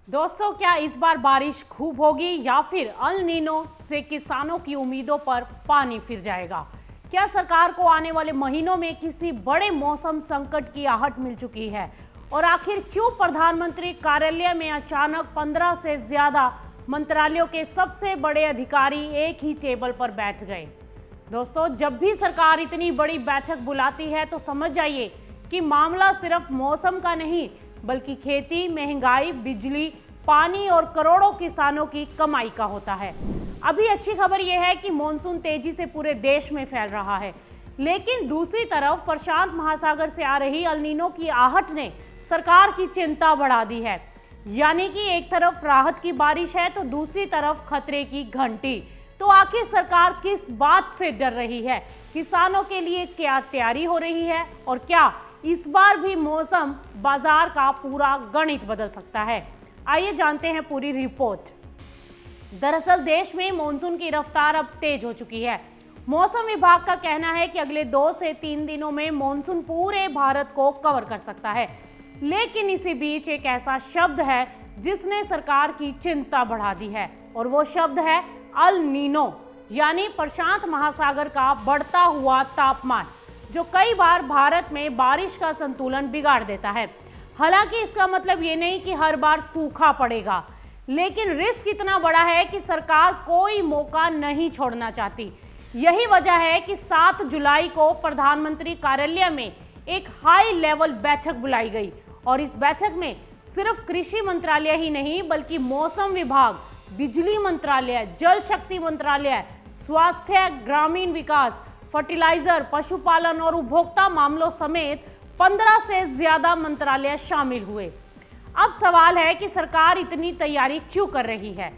दोस्तों, क्या इस बार बारिश खूब होगी या फिर अल नीनो से किसानों की उम्मीदों पर पानी फिर जाएगा? क्या सरकार को आने वाले महीनों में किसी बड़े मौसम संकट की आहट मिल चुकी है? और आखिर क्यों प्रधानमंत्री कार्यालय में अचानक 15 से ज्यादा मंत्रालयों के सबसे बड़े अधिकारी एक ही टेबल पर बैठ गए? दोस्तों, जब भी सरकार इतनी बड़ी बैठक बुलाती है तो समझ जाइए कि मामला सिर्फ मौसम का नहीं बल्कि खेती, महंगाई, बिजली, पानी और करोड़ों किसानों की कमाई का होता है। अभी अच्छी खबर यह है कि मॉनसून तेजी से पूरे देश में फैल रहा है, लेकिन दूसरी तरफ प्रशांत महासागर से आ रही अल नीनो की आहट ने सरकार की चिंता बढ़ा दी है। यानी कि एक तरफ राहत की बारिश है तो दूसरी तरफ खतरे की घंटी। तो आखिर सरकार किस बात से डर रही है? किसानों के लिए क्या तैयारी हो रही है? और क्या इस बार भी मौसम बाजार का पूरा गणित बदल सकता है? आइए जानते हैं पूरी रिपोर्ट। दरअसल देश में मॉनसून की रफ्तार अब तेज हो चुकी है। मौसम विभाग का कहना है कि अगले 2 से 3 दिनों में मॉनसून पूरे भारत को कवर कर सकता है। लेकिन इसी बीच एक ऐसा शब्द है जिसने सरकार की चिंता बढ़ा दी है, और वो शब्द है अल नीनो, यानी प्रशांत महासागर का बढ़ता हुआ तापमान, जो कई बार भारत में बारिश का संतुलन बिगाड़ देता है। हालांकि इसका मतलब ये नहीं कि हर बार सूखा पड़ेगा, लेकिन रिस्क इतना बड़ा है कि सरकार कोई मौका नहीं छोड़ना चाहती। यही वजह है कि 7 जुलाई को प्रधानमंत्री कार्यालय में एक हाई लेवल बैठक बुलाई गई, और इस बैठक में सिर्फ कृषि मंत्रालय ही नहीं बल्कि मौसम विभाग, बिजली मंत्रालय, जल शक्ति मंत्रालय, स्वास्थ्य, ग्रामीण विकास, फर्टिलाइजर, पशुपालन और उपभोक्ता मामलों समेत 15 से ज्यादा मंत्रालय शामिल हुए। अब सवाल है कि सरकार इतनी तैयारी क्यों कर रही है?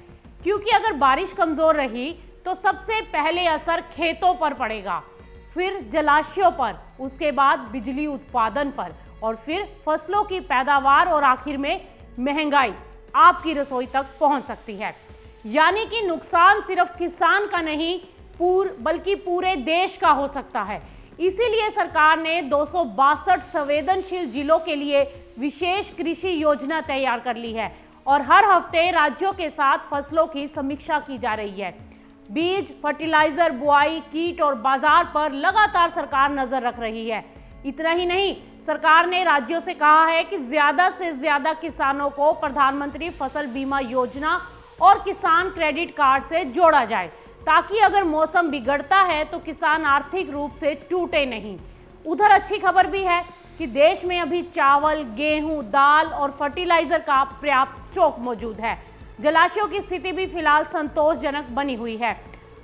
क्योंकि अगर बारिश कमजोर रही तो सबसे पहले असर खेतों पर पड़ेगा, फिर जलाशयों पर, उसके बाद बिजली उत्पादन पर, और फिर फसलों की पैदावार, और आखिर में महंगाई आपकी रसोई तक पहुंच सकती है। यानी कि नुकसान सिर्फ किसान का नहीं बल्कि पूरे देश का हो सकता है। इसीलिए सरकार ने 262 संवेदनशील जिलों के लिए विशेष कृषि योजना तैयार कर ली है, और हर हफ्ते राज्यों के साथ फसलों की समीक्षा की जा रही है। बीज, फर्टिलाइजर, बुआई, कीट और बाजार पर लगातार सरकार नजर रख रही है। इतना ही नहीं, सरकार ने राज्यों से कहा है कि ज्यादा से ज्यादा किसानों को प्रधानमंत्री फसल बीमा योजना और किसान क्रेडिट कार्ड से जोड़ा जाए, ताकि अगर मौसम बिगड़ता है तो किसान आर्थिक रूप से टूटे नहीं। उधर अच्छी खबर भी है कि देश में अभी चावल, गेहूं, दाल और फर्टिलाइजर का पर्याप्त स्टॉक मौजूद है। जलाशयों की स्थिति भी फिलहाल संतोषजनक बनी हुई है।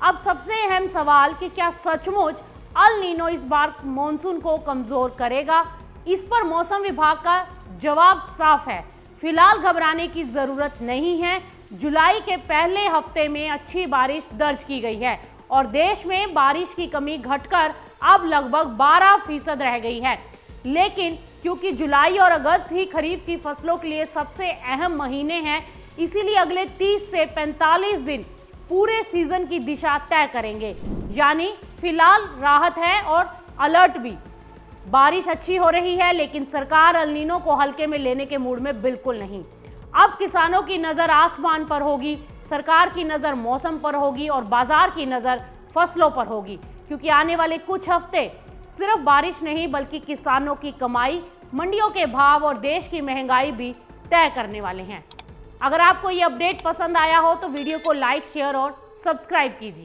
अब सबसे अहम सवाल कि क्या सचमुच अल नीनो इस बार मॉनसून को कमजोर करेगा? इस पर मौसम विभाग का जवाब साफ है, फिलहाल घबराने की जरूरत नहीं है। जुलाई के पहले हफ्ते में अच्छी बारिश दर्ज की गई है, और देश में बारिश की कमी घटकर अब लगभग 12% रह गई है। लेकिन क्योंकि जुलाई और अगस्त ही खरीफ की फसलों के लिए सबसे अहम महीने हैं, इसीलिए अगले 30 से 45 दिन पूरे सीजन की दिशा तय करेंगे। यानी फिलहाल राहत है और अलर्ट भी। बारिश अच्छी हो रही है, लेकिन सरकार अल नीनो को हल्के में लेने के मूड में बिल्कुल नहीं। अब किसानों की नजर आसमान पर होगी, सरकार की नजर मौसम पर होगी, और बाजार की नजर फसलों पर होगी, क्योंकि आने वाले कुछ हफ्ते सिर्फ बारिश नहीं बल्कि किसानों की कमाई, मंडियों के भाव और देश की महंगाई भी तय करने वाले हैं। अगर आपको ये अपडेट पसंद आया हो तो वीडियो को लाइक, शेयर और सब्सक्राइब कीजिए।